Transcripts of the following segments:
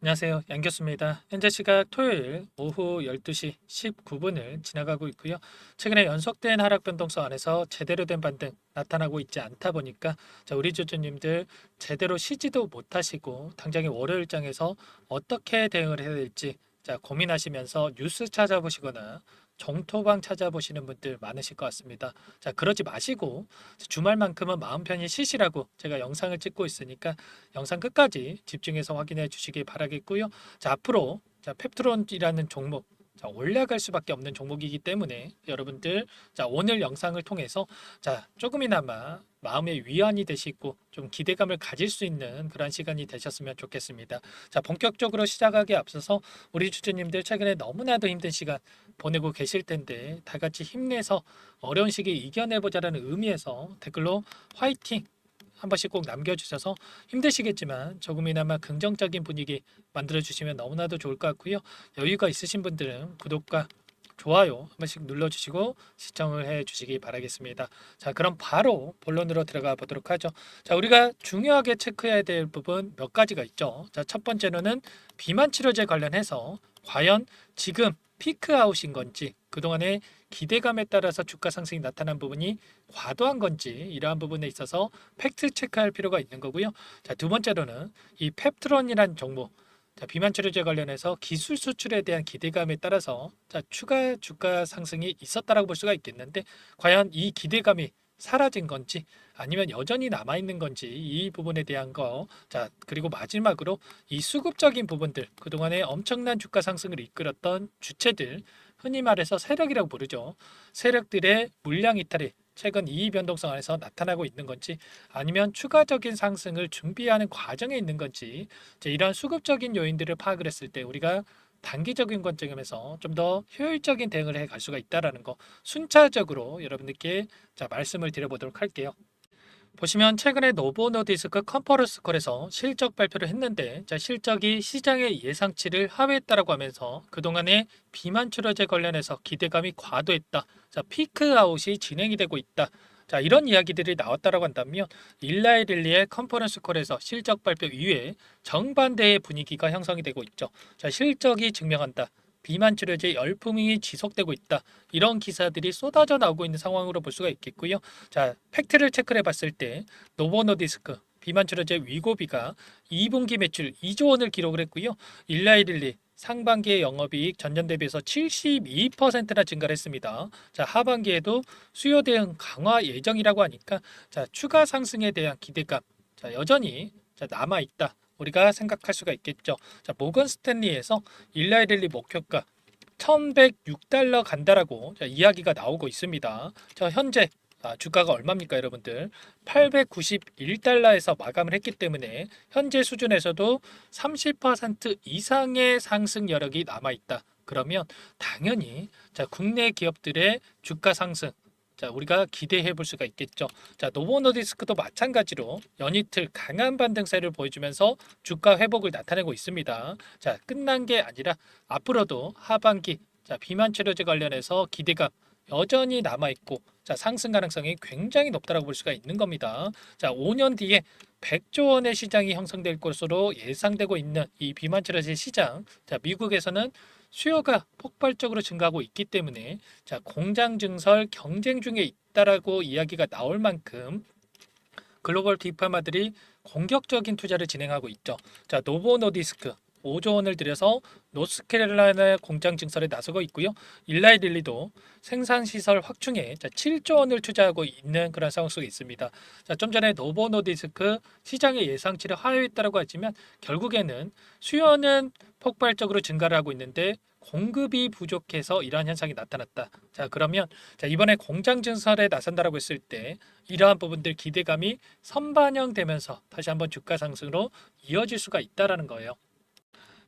안녕하세요. 양 교수입니다. 현재 시각 토요일 오후 12시 19분을 지나가고 있고요. 최근에 연속된 하락 변동성 안에서 제대로 된 반등 나타나고 있지 않다 보니까 우리 주주님들 제대로 쉬지도 못하시고 당장의 월요일장에서 어떻게 대응을 해야 될지 고민하시면서 뉴스 찾아보시거나 정토방 찾아보시는 분들 많으실 것 같습니다. 그러지 마시고 주말만큼은 마음 편히 쉬시라고 제가 영상을 찍고 있으니까 영상 끝까지 집중해서 확인해 주시기 바라겠고요. 앞으로 펩트론이라는 종목 올라갈 수밖에 없는 종목이기 때문에 여러분들 오늘 영상을 통해서 조금이나마 마음의 위안이 되시고 좀 기대감을 가질 수 있는 그런 시간이 되셨으면 좋겠습니다. 본격적으로 시작하기에 앞서서 우리 주주님들 최근에 너무나도 힘든 시간 보내고 계실 텐데 다 같이 힘내서 어려운 시기 이겨내보자라는 의미에서 댓글로 화이팅 한 번씩 꼭 남겨주셔서 힘드시겠지만 조금이나마 긍정적인 분위기 만들어주시면 너무나도 좋을 것 같고요. 여유가 있으신 분들은 구독과 좋아요 한 번씩 눌러주시고 시청을 해주시기 바라겠습니다. 그럼 바로 본론으로 들어가 보도록 하죠. 우리가 중요하게 체크해야 될 부분 몇 가지가 있죠. 첫 번째로는 비만 치료제 관련해서 과연 지금 피크아웃인 건지 그동안의 기대감에 따라서 주가 상승이 나타난 부분이 과도한 건지 이러한 부분에 있어서 팩트 체크할 필요가 있는 거고요. 두 번째로는 이 펩트론이란 종목 비만 치료제 관련해서 기술 수출에 대한 기대감에 따라서 추가 주가 상승이 있었다라고 볼 수가 있겠는데 과연 이 기대감이 사라진 건지 아니면 여전히 남아 있는 건지 이 부분에 대한 거. 그리고 마지막으로 이 수급적인 부분들 그동안에 엄청난 주가 상승을 이끌었던 주체들 흔히 말해서 세력이라고 부르죠. 세력들의 물량 이탈이 최근 이의 변동성 안에서 나타나고 있는 건지 아니면 추가적인 상승을 준비하는 과정에 있는 건지 이러한 수급적인 요인들을 파악을 했을 때 우리가 단기적인 관점에서 좀 더 효율적인 대응을 해 갈 수가 있다라는 거 순차적으로 여러분들께 말씀을 드려보도록 할게요. 보시면 최근에 노보노디스크 컨퍼런스 콜에서 실적 발표를 했는데 실적이 시장의 예상치를 하회했다라고 하면서 그동안의 비만 치료제 관련해서 기대감이 과도했다. 피크아웃이 진행이 되고 있다. 이런 이야기들이 나왔다라고 한다면 일라이릴리의 컨퍼런스 콜에서 실적 발표 이후에 정반대의 분위기가 형성이 되고 있죠. 실적이 증명한다. 비만 치료제 열풍이 지속되고 있다. 이런 기사들이 쏟아져 나오고 있는 상황으로 볼 수가 있겠고요. 팩트를 체크해 봤을 때 노보노디스크 비만 치료제 위고비가 2분기 매출 2조 원을 기록을 했고요. 일라이릴리 상반기의 영업이익 전년 대비해서 72%나 증가를 했습니다. 하반기에도 수요 대응 강화 예정이라고 하니까 추가 상승에 대한 기대감 여전히 남아 있다. 우리가 생각할 수가 있겠죠. 모건 스탠리에서 일라이릴리 목표가 1106달러 간다라고 이야기가 나오고 있습니다. 현재 주가가 얼마입니까, 여러분들? 891달러에서 마감을 했기 때문에 현재 수준에서도 30% 이상의 상승 여력이 남아 있다. 그러면 당연히 국내 기업들의 주가 상승 우리가 기대해 볼 수가 있겠죠. 노보노디스크도 마찬가지로 연이틀 강한 반등세를 보여주면서 주가 회복을 나타내고 있습니다. 끝난 게 아니라 앞으로도 하반기 비만 치료제 관련해서 기대감 여전히 남아 있고 상승 가능성이 굉장히 높다라고 볼 수가 있는 겁니다. 5년 뒤에 100조 원의 시장이 형성될 것으로 예상되고 있는 이 비만 치료제 시장. 미국에서는 수요가 폭발적으로 증가하고 있기 때문에 공장 증설 경쟁 중에 있다라고 이야기가 나올 만큼 글로벌 빅파마들이 공격적인 투자를 진행하고 있죠. 노보노디스크 5조 원을 들여서 노스캐롤라이나 공장 증설에 나서고 있고요. 일라이릴리도 생산 시설 확충에 7조 원을 투자하고 있는 그런 상황 속에 있습니다. 좀 전에 노보노디스크 시장의 예상치를 하회했다고 하지만 결국에는 수요는 폭발적으로 증가를 하고 있는데 공급이 부족해서 이러한 현상이 나타났다. 그러면 이번에 공장 증설에 나선다라고 했을 때 이러한 부분들 기대감이 선반영되면서 다시 한번 주가 상승으로 이어질 수가 있다라는 거예요.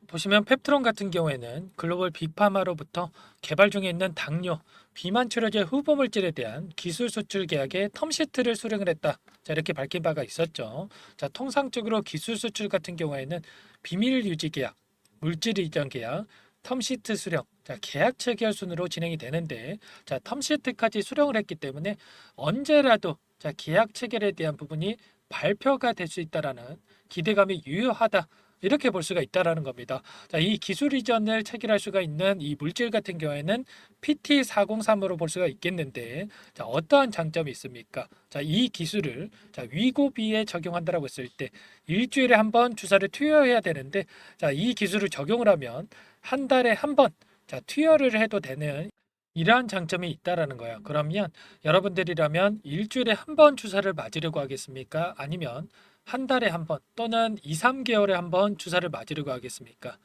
보시면 펩트론 같은 경우에는 글로벌 빅파마로부터 개발 중에 있는 당뇨, 비만 치료제 후보 물질에 대한 기술 수출 계약에 텀시트를 수령을 했다. 이렇게 밝힌 바가 있었죠. 통상적으로 기술 수출 같은 경우에는 비밀 유지 계약, 물질 이전 계약, 텀시트 수령, 계약 체결 순으로 진행이 되는데 텀시트까지 수령을 했기 때문에 언제라도 계약 체결에 대한 부분이 발표가 될 수 있다라는 기대감이 유효하다. 이렇게 볼 수가 있다라는 겁니다. 자, 이 기술 이전을 체결할 수가 있는 이 물질 같은 경우에는 PT403으로 볼 수가 있겠는데, 자, 어떠한 장점이 있습니까? 자, 이 기술을 자, 위고비에 적용한다라고 했을 때 일주일에 한 번 주사를 투여해야 되는데, 자, 이 기술을 적용을 하면 한 달에 한 번, 자, 투여를 해도 되는 이러한 장점이 있다라는 거예요. 그러면 여러분들이라면 일주일에 한 번 주사를 맞으려고 하겠습니까? 아니면 한 달에 한 번 또는 2, 3개월에 한 번 주사를 맞으려고 하겠습니까?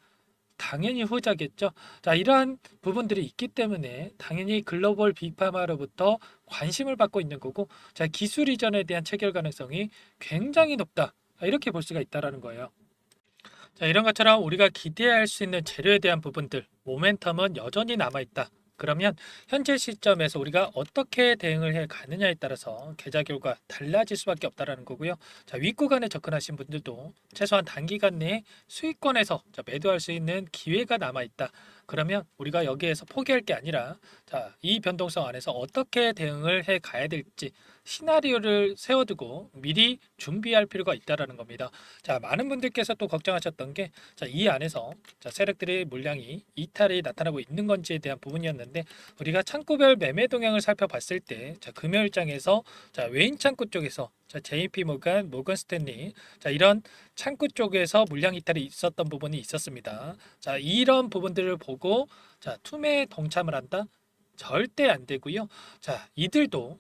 당연히 후자겠죠. 자, 이러한 부분들이 있기 때문에 당연히 글로벌 빅파마로부터 관심을 받고 있는 거고, 자, 기술 이전에 대한 체결 가능성이 굉장히 높다. 이렇게 볼 수가 있다라는 거예요. 자, 이런 것처럼 우리가 기대할 수 있는 재료에 대한 부분들, 모멘텀은 여전히 남아 있다. 그러면 현재 시점에서 우리가 어떻게 대응을 해 가느냐에 따라서 계좌 결과 달라질 수밖에 없다라는 거고요. 자, 윗구간에 접근하신 분들도 최소한 단기간 내에 수익권에서 자, 매도할 수 있는 기회가 남아 있다. 그러면 우리가 여기에서 포기할 게 아니라 자, 이 변동성 안에서 어떻게 대응을 해 가야 될지 시나리오를 세워두고 미리 준비할 필요가 있다라는 겁니다. 자, 많은 분들께서 또 걱정하셨던 게 자, 이 안에서 자, 세력들의 물량이 이탈이 나타나고 있는 건지에 대한 부분이었는데, 우리가 창구별 매매 동향을 살펴봤을 때 자, 금요일장에서 자, 외인 창구 쪽에서 자, JP 모건, 모건 스탠리 자, 이런 창구 쪽에서 물량 이탈이 있었던 부분이 있었습니다. 자, 이런 부분들을 보고 자, 투매에 동참을 한다? 절대 안 되고요. 자, 이들도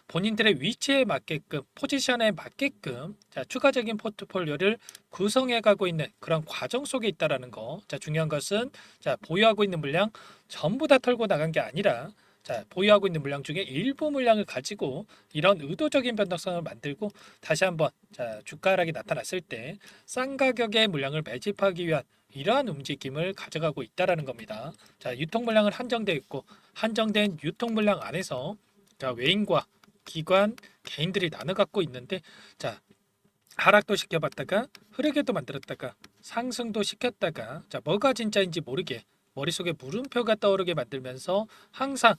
본인들의 위치에 맞게끔 포지션에 맞게끔 자, 추가적인 포트폴리오를 구성해 가고 있는 그런 과정 속에 있다라는 거. 자, 중요한 것은 자, 보유하고 있는 물량 전부 다 털고 나간 게 아니라 자, 보유하고 있는 물량 중에 일부 물량을 가지고 이런 의도적인 변동성을 만들고 다시 한번 자, 주가 하락이 나타났을 때 싼 가격의 물량을 매집하기 위한 이러한 움직임을 가져가고 있다라는 겁니다. 자, 유통 물량은 한정되어 있고 한정된 유통 물량 안에서 자, 외인과 기관, 개인들이 나눠 갖고 있는데 자, 하락도 시켜봤다가 흐르게도 만들었다가 상승도 시켰다가 자, 뭐가 진짜인지 모르게 머릿속에 물음표가 떠오르게 만들면서 항상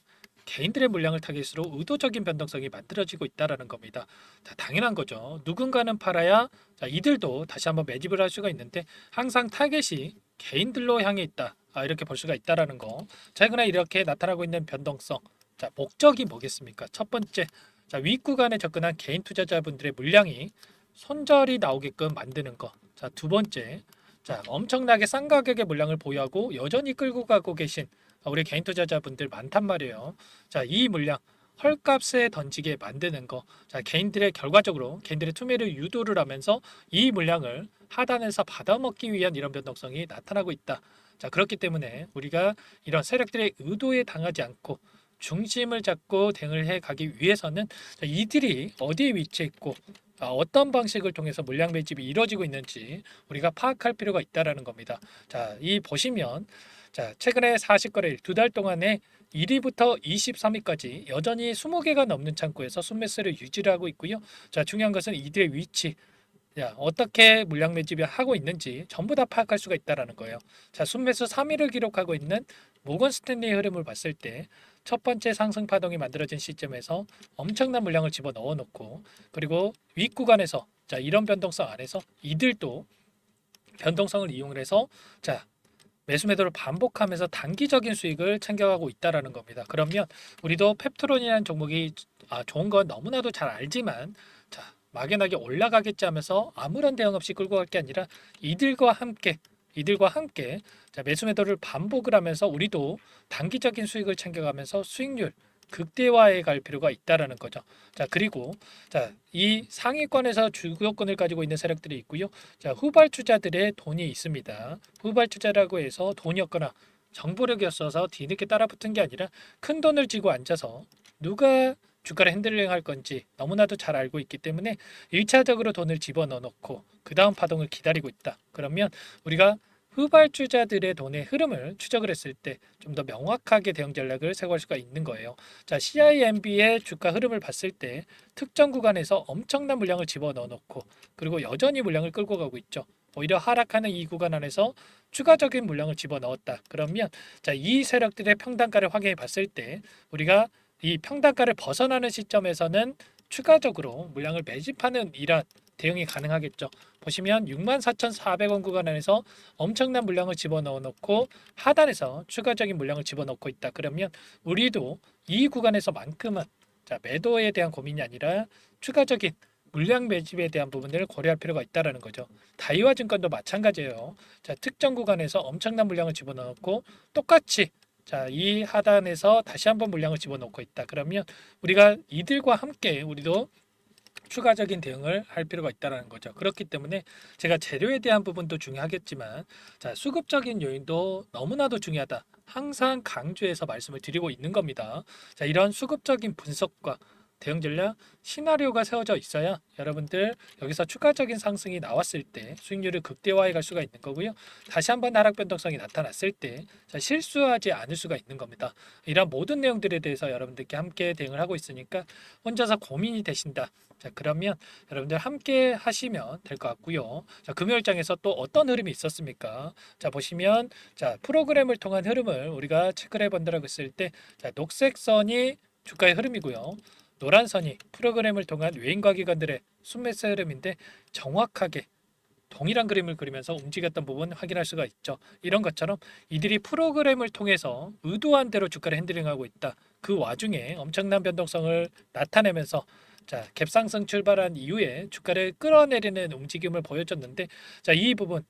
개인들의 물량을 타깃으로 의도적인 변동성이 만들어지고 있다라는 겁니다. 자, 당연한 거죠. 누군가는 팔아야 자, 이들도 다시 한번 매집을 할 수가 있는데 항상 타겟이 개인들로 향해 있다. 이렇게 볼 수가 있다라는 거. 최근에 이렇게 나타나고 있는 변동성. 자, 목적이 뭐겠습니까? 첫 번째, 자, 윗구간에 접근한 개인 투자자분들의 물량이 손절이 나오게끔 만드는 거. 자, 두 번째, 자, 엄청나게 싼 가격의 물량을 보유하고 여전히 끌고 가고 계신 우리 개인 투자자분들 많단 말이에요. 자, 이 물량 헐값에 던지게 만드는 거. 자, 개인들의 결과적으로 개인들의 투매를 유도를 하면서 이 물량을 하단에서 받아먹기 위한 이런 변동성이 나타나고 있다. 자, 그렇기 때문에 우리가 이런 세력들의 의도에 당하지 않고 중심을 잡고 대응을 해 가기 위해서는 자, 이들이 어디에 위치해 있고 어떤 방식을 통해서 물량 매집이 이루어지고 있는지 우리가 파악할 필요가 있다라는 겁니다. 자, 이 보시면 자, 최근에 40거래일 두 달 동안에 1위부터 23위까지 여전히 20개가 넘는 창구에서 순매수를 유지를 하고 있고요. 자, 중요한 것은 이들의 위치, 야, 어떻게 물량 매집을 하고 있는지 전부 다 파악할 수가 있다라는 거예요. 자, 순매수 3위를 기록하고 있는 모건 스탠리의 흐름을 봤을 때 첫 번째 상승 파동이 만들어진 시점에서 엄청난 물량을 집어 넣어 놓고 그리고 윗구간에서 자, 이런 변동성 안에서 이들도 변동성을 이용을 해서 자, 매수 매도를 반복하면서 단기적인 수익을 챙겨가고 있다라는 겁니다. 그러면 우리도 펩트론이라는 종목이 좋은 건 너무나도 잘 알지만 자, 막연하게 올라가겠지 하면서 아무런 대응 없이 끌고 갈 게 아니라 이들과 함께 자, 매수 매도를 반복을 하면서 우리도 단기적인 수익을 챙겨가면서 수익률 극대화해 갈 필요가 있다라는 거죠. 자, 그리고 자, 이 상위권에서 주도권을 가지고 있는 세력들이 있고요. 자, 후발주자들의 돈이 있습니다. 후발주자라고 해서 돈이 없거나 정보력이었어서 뒤늦게 따라붙은 게 아니라 큰 돈을 쥐고 앉아서 누가 주가를 핸들링 할 건지 너무나도 잘 알고 있기 때문에 1차적으로 돈을 집어넣어 놓고 그 다음 파동을 기다리고 있다. 그러면 우리가 후발주자들의 돈의 흐름을 추적을 했을 때 좀 더 명확하게 대응 전략을 세워갈 수가 있는 거예요. 자, CIMB의 주가 흐름을 봤을 때 특정 구간에서 엄청난 물량을 집어넣어 놓고 그리고 여전히 물량을 끌고 가고 있죠. 오히려 하락하는 이 구간 안에서 추가적인 물량을 집어넣었다. 그러면 자, 이 세력들의 평단가를 확인해 봤을 때 우리가 이 평단가를 벗어나는 시점에서는 추가적으로 물량을 매집하는 이런 대응이 가능하겠죠. 보시면 64,400원 구간 안에서 엄청난 물량을 집어넣어 놓고 하단에서 추가적인 물량을 집어넣고 있다. 그러면 우리도 이 구간에서만큼은 자, 매도에 대한 고민이 아니라 추가적인 물량 매집에 대한 부분을 고려할 필요가 있다라는 거죠. 다이와 증권도 마찬가지예요. 자, 특정 구간에서 엄청난 물량을 집어넣고 똑같이 자, 이 하단에서 다시 한번 물량을 집어넣고 있다. 그러면 우리가 이들과 함께 우리도 추가적인 대응을 할 필요가 있다는 거죠. 그렇기 때문에 제가 재료에 대한 부분도 중요하겠지만 자, 수급적인 요인도 너무나도 중요하다. 항상 강조해서 말씀을 드리고 있는 겁니다. 자, 이런 수급적인 분석과 대응 전략 시나리오가 세워져 있어야 여러분들 여기서 추가적인 상승이 나왔을 때 수익률을 극대화해 갈 수가 있는 거고요. 다시 한번 하락 변동성이 나타났을 때 자, 실수하지 않을 수가 있는 겁니다. 이런 모든 내용들에 대해서 여러분들께 함께 대응을 하고 있으니까 혼자서 고민이 되신다. 자, 그러면 여러분들 함께 하시면 될 것 같고요. 자, 금요일장에서 또 어떤 흐름이 있었습니까? 자, 보시면 자, 프로그램을 통한 흐름을 우리가 체크를 해본다고 했을 때 자, 녹색 선이 주가의 흐름이고요. 노란 선이 프로그램을 통한 외인과 기관들의 순매수 흐름인데 정확하게 동일한 그림을 그리면서 움직였던 부분 확인할 수가 있죠. 이런 것처럼 이들이 프로그램을 통해서 의도한 대로 주가를 핸들링하고 있다. 그 와중에 엄청난 변동성을 나타내면서 자, 갭상승 출발한 이후에 주가를 끌어내리는 움직임을 보여줬는데 자, 이 부분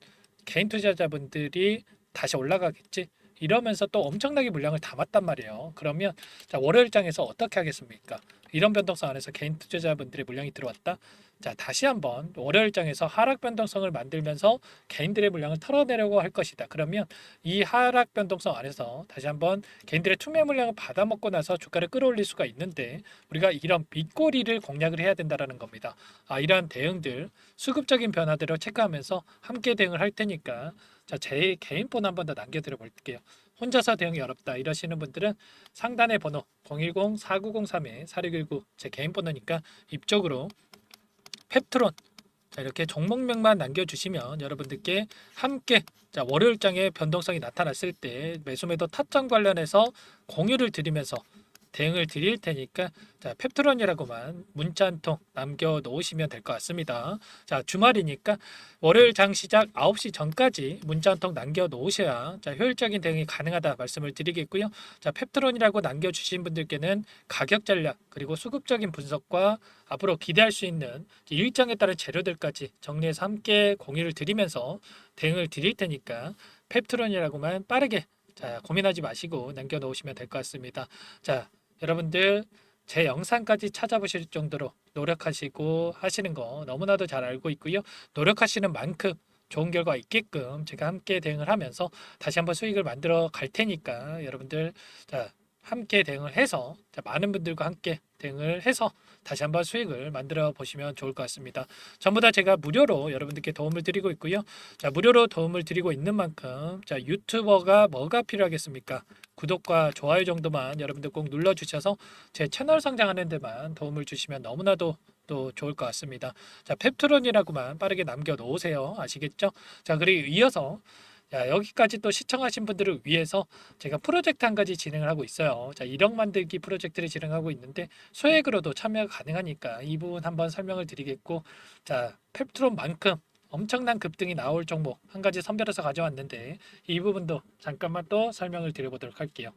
개인 투자자분들이 다시 올라가겠지. 이러면서 또 엄청나게 물량을 담았단 말이에요. 그러면 자, 월요일장에서 어떻게 하겠습니까? 이런 변동성 안에서 개인 투자자분들의 물량이 들어왔다. 자, 다시 한번 월요일장에서 하락 변동성을 만들면서 개인들의 물량을 털어내려고 할 것이다. 그러면 이 하락 변동성 안에서 다시 한번 개인들의 투매 물량을 받아먹고 나서 주가를 끌어올릴 수가 있는데 우리가 이런 윗꼬리를 공략을 해야 된다라는 겁니다. 이러한 대응들 수급적인 변화들을 체크하면서 함께 대응을 할 테니까 자, 제 개인 폰 한번 더 남겨드려 볼게요. 혼자서 대응이 어렵다 이러시는 분들은 상단의 번호 010-4903-4619 제 개인 번호니까 입쪽으로 펩트론 자, 이렇게 종목명만 남겨주시면 여러분들께 함께 자, 월요일장에 변동성이 나타났을 때 매수매도 타점 관련해서 공유를 드리면서 대응을 드릴 테니까 자, 펩트론이라고만 문자 한 통 남겨 놓으시면 될 것 같습니다. 자, 주말이니까 월요일 장 시작 9시 전까지 문자 한 통 남겨 놓으셔야 자, 효율적인 대응이 가능하다 말씀을 드리겠고요. 자, 펩트론이라고 남겨 주신 분들께는 가격 전략 그리고 수급적인 분석과 앞으로 기대할 수 있는 일정에 따른 재료들까지 정리해서 함께 공유를 드리면서 대응을 드릴 테니까 펩트론이라고만 빠르게 자, 고민하지 마시고 남겨 놓으시면 될 것 같습니다. 자, 여러분들 제 영상까지 찾아보실 정도로 노력하시고 하시는 거 너무나도 잘 알고 있고요. 노력하시는 만큼 좋은 결과 있게끔 제가 함께 대응을 하면서 다시 한번 수익을 만들어 갈 테니까 여러분들 자, 함께 대응을 해서 자, 많은 분들과 함께 대응을 해서 다시 한번 수익을 만들어 보시면 좋을 것 같습니다. 전부 다 제가 무료로 여러분들께 도움을 드리고 있고요. 자, 무료로 도움을 드리고 있는 만큼 자, 유튜버가 뭐가 필요하겠습니까? 구독과 좋아요 정도만 여러분들 꼭 눌러 주셔서 제 채널 성장하는 데만 도움을 주시면 너무나도 또 좋을 것 같습니다. 자, 펩트론이라고만 빠르게 남겨 놓으세요. 아시겠죠? 자, 그리고 이어서 자, 여기까지 또 시청하신 분들을 위해서 제가 프로젝트 한 가지 진행을 하고 있어요. 자, 1억 만들기 프로젝트를 진행하고 있는데 소액으로도 참여가 가능하니까 이 부분 한번 설명을 드리겠고 자, 펩트론만큼 엄청난 급등이 나올 종목 한 가지 선별해서 가져왔는데 이 부분도 잠깐만 또 설명을 드려보도록 할게요.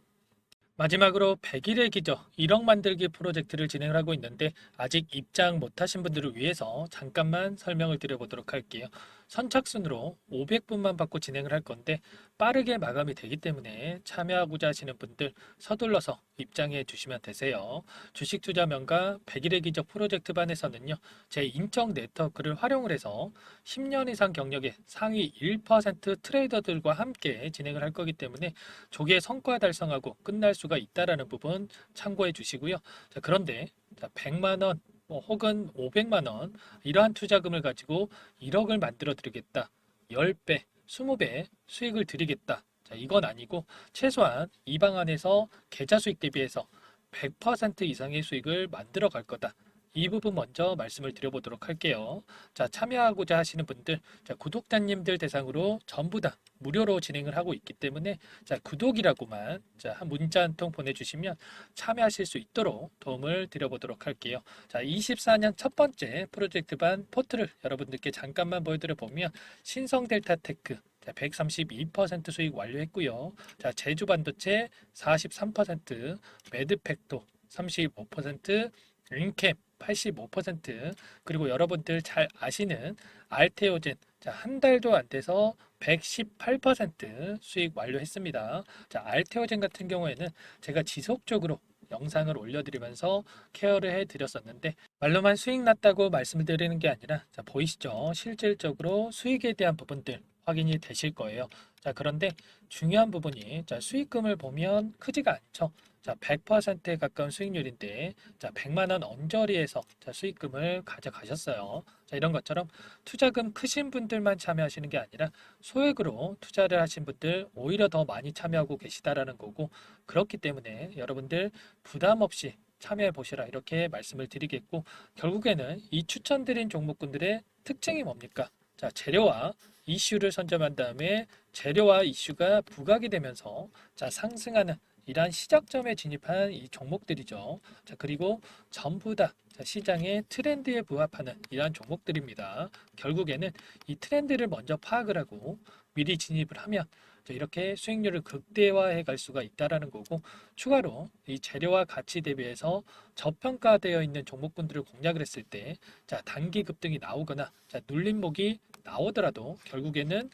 마지막으로 100일의 기적 1억 만들기 프로젝트를 진행을 하고 있는데 아직 입장 못하신 분들을 위해서 잠깐만 설명을 드려보도록 할게요. 선착순으로 500분만 받고 진행을 할 건데 빠르게 마감이 되기 때문에 참여하고자 하시는 분들 서둘러서 입장해 주시면 되세요. 주식 투자 명가 100일의 기적 프로젝트 반에서는요. 제 인적 네트워크를 활용을 해서 10년 이상 경력의 상위 1% 트레이더들과 함께 진행을 할 거기 때문에 조기에 성과 달성하고 끝날 수가 있다라는 부분 참고해 주시고요. 자, 그런데 자, 100만 원 혹은 500만 원 이러한 투자금을 가지고 1억을 만들어 드리겠다. 10배, 20배 수익을 드리겠다. 자, 이건 아니고 최소한 이 방안에서 계좌 수익 대비해서 100% 이상의 수익을 만들어 갈 거다. 이 부분 먼저 말씀을 드려보도록 할게요. 자, 참여하고자 하시는 분들, 자, 구독자님들 대상으로 전부 다 무료로 진행을 하고 있기 때문에 자, 구독이라고만 한 문자 한 통 보내주시면 참여하실 수 있도록 도움을 드려보도록 할게요. 자, 24년 첫 번째 프로젝트 반 포트를 여러분들께 잠깐만 보여드려 보면 신성 델타테크 132% 수익 완료했고요. 자, 제주 반도체 43%, 매드팩토 35%, 윙캠 85%, 그리고 여러분들 잘 아시는 알테오젠 한 달도 안 돼서 118% 수익 완료했습니다. 자, 알테오젠 같은 경우에는 제가 지속적으로 영상을 올려드리면서 케어를 해드렸었는데 말로만 수익 났다고 말씀을 드리는 게 아니라 자, 보이시죠? 실질적으로 수익에 대한 부분들 확인이 되실 거예요. 자, 그런데 중요한 부분이 자, 수익금을 보면 크지가 않죠. 자, 100%에 가까운 수익률인데 자, 100만 원 언저리에서 자, 수익금을 가져가셨어요. 자, 이런 것처럼 투자금 크신 분들만 참여하시는 게 아니라 소액으로 투자를 하신 분들 오히려 더 많이 참여하고 계시다라는 거고, 그렇기 때문에 여러분들 부담 없이 참여해 보시라 이렇게 말씀을 드리겠고, 결국에는 이 추천드린 종목군들의 특징이 뭡니까? 자, 재료와 이슈를 선점한 다음에 재료와 이슈가 부각이 되면서 자, 상승하는 이러한 시작점에 진입한 이 종목들이죠. 자, 그리고 전부 다 시장의 트렌드에 부합하는 이러한 종목들입니다. 결국에는 이 트렌드를 먼저 파악을 하고 미리 진입을 하면 이렇게 수익률을 극대화해 갈 수가 있다라는 거고, 추가로 이 재료와 가치 대비해서 저평가되어 있는 종목군들을 공략을 했을 때 단기 급등이 나오거나 눌림목이 나오더라도 결국에는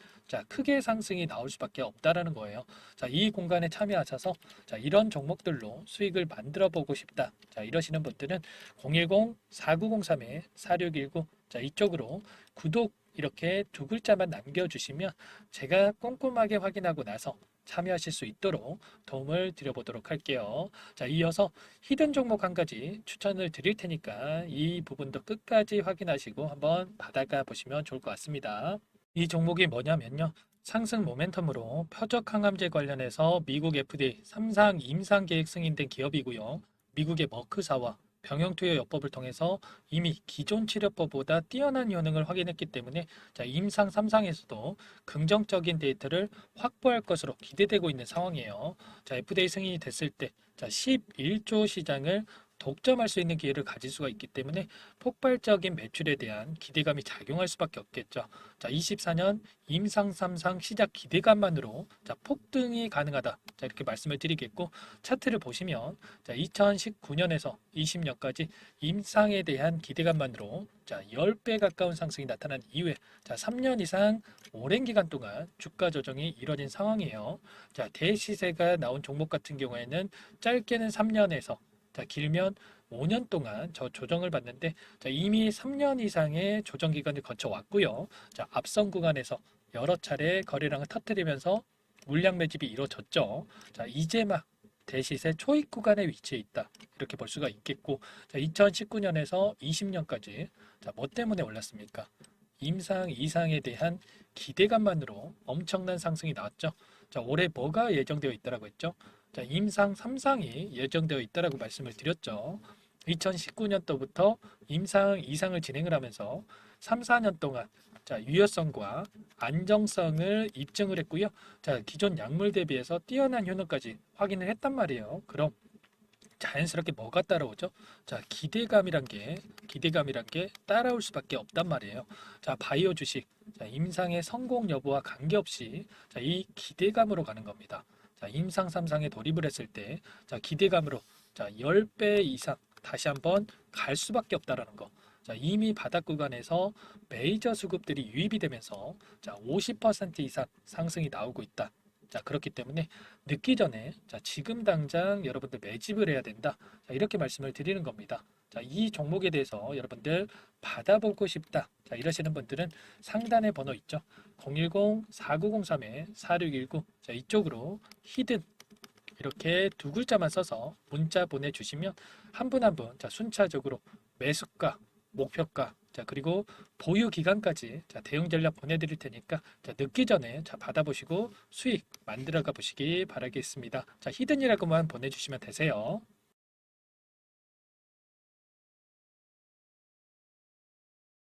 크게 상승이 나올 수밖에 없다라는 거예요. 이 공간에 참여하셔서 이런 종목들로 수익을 만들어 보고 싶다. 이러시는 분들은 010-4903-4619 이쪽으로 구독 이렇게 두 글자만 남겨주시면 제가 꼼꼼하게 확인하고 나서 참여하실 수 있도록 도움을 드려보도록 할게요. 자, 이어서 히든 종목 한 가지 추천을 드릴 테니까 이 부분도 끝까지 확인하시고 한번 받아가 보시면 좋을 것 같습니다. 이 종목이 뭐냐면요. 상승 모멘텀으로 표적 항암제 관련해서 미국 FDA 3상 임상 계획 승인된 기업이고요. 미국의 머크사와 병용투여요법을 통해서 이미 기존 치료법보다 뛰어난 효능을 확인했기 때문에 임상 3상에서도 긍정적인 데이터를 확보할 것으로 기대되고 있는 상황이에요. FDA 승인이 됐을 때 11조 시장을 독점할 수 있는 기회를 가질 수가 있기 때문에 폭발적인 매출에 대한 기대감이 작용할 수밖에 없겠죠. 24년 임상 3상 시작 기대감만으로 폭등이 가능하다. 이렇게 말씀을 드리겠고, 차트를 보시면 2019년에서 20년까지 임상에 대한 기대감만으로 10배 가까운 상승이 나타난 이후에 3년 이상 오랜 기간 동안 주가 조정이 이뤄진 상황이에요. 대시세가 나온 종목 같은 경우에는 짧게는 3년에서 길면 5년 동안 저 조정을 받는데 이미 3년 이상의 조정 기간을 거쳐왔고요. 앞선 구간에서 여러 차례 거래량을 터뜨리면서 물량 매집이 이루어졌죠. 이제 막 대시세 초입 구간에 위치해 있다. 이렇게 볼 수가 있겠고, 2019년에서 20년까지 뭐 때문에 올랐습니까? 임상 이상에 대한 기대감만으로 엄청난 상승이 나왔죠. 올해 뭐가 예정되어 있다라고 했죠? 임상 3상이 예정되어 있다라고 말씀을 드렸죠. 2019년도부터 임상 2상을 진행을 하면서 3, 4년 동안 유효성과 안정성을 입증을 했고요. 기존 약물 대비해서 뛰어난 효능까지 확인을 했단 말이에요. 그럼 자연스럽게 뭐가 따라오죠? 기대감이란 게 따라올 수밖에 없단 말이에요. 바이오 주식, 임상의 성공 여부와 관계없이 이 기대감으로 가는 겁니다. 임상 3상에 돌입을 했을 때 기대감으로 10배 이상 다시 한번 갈 수밖에 없다라는 거. 이미 바닥 구간에서 메이저 수급들이 유입이 되면서 50% 이상 상승이 나오고 있다. 그렇기 때문에 늦기 전에 지금 당장 여러분들 매집을 해야 된다. 이렇게 말씀을 드리는 겁니다. 이 종목에 대해서 여러분들 받아보고 싶다. 이러시는 분들은 상단에 번호 있죠. 010-4903-4619 이쪽으로 히든 이렇게 두 글자만 써서 문자 보내주시면 한 분 한 분 순차적으로 매수가, 목표가, 그리고 보유 기간까지 대응 전략 보내드릴 테니까 늦기 전에 받아보시고 수익 만들어가 보시기 바라겠습니다. 히든이라고만 보내주시면 되세요.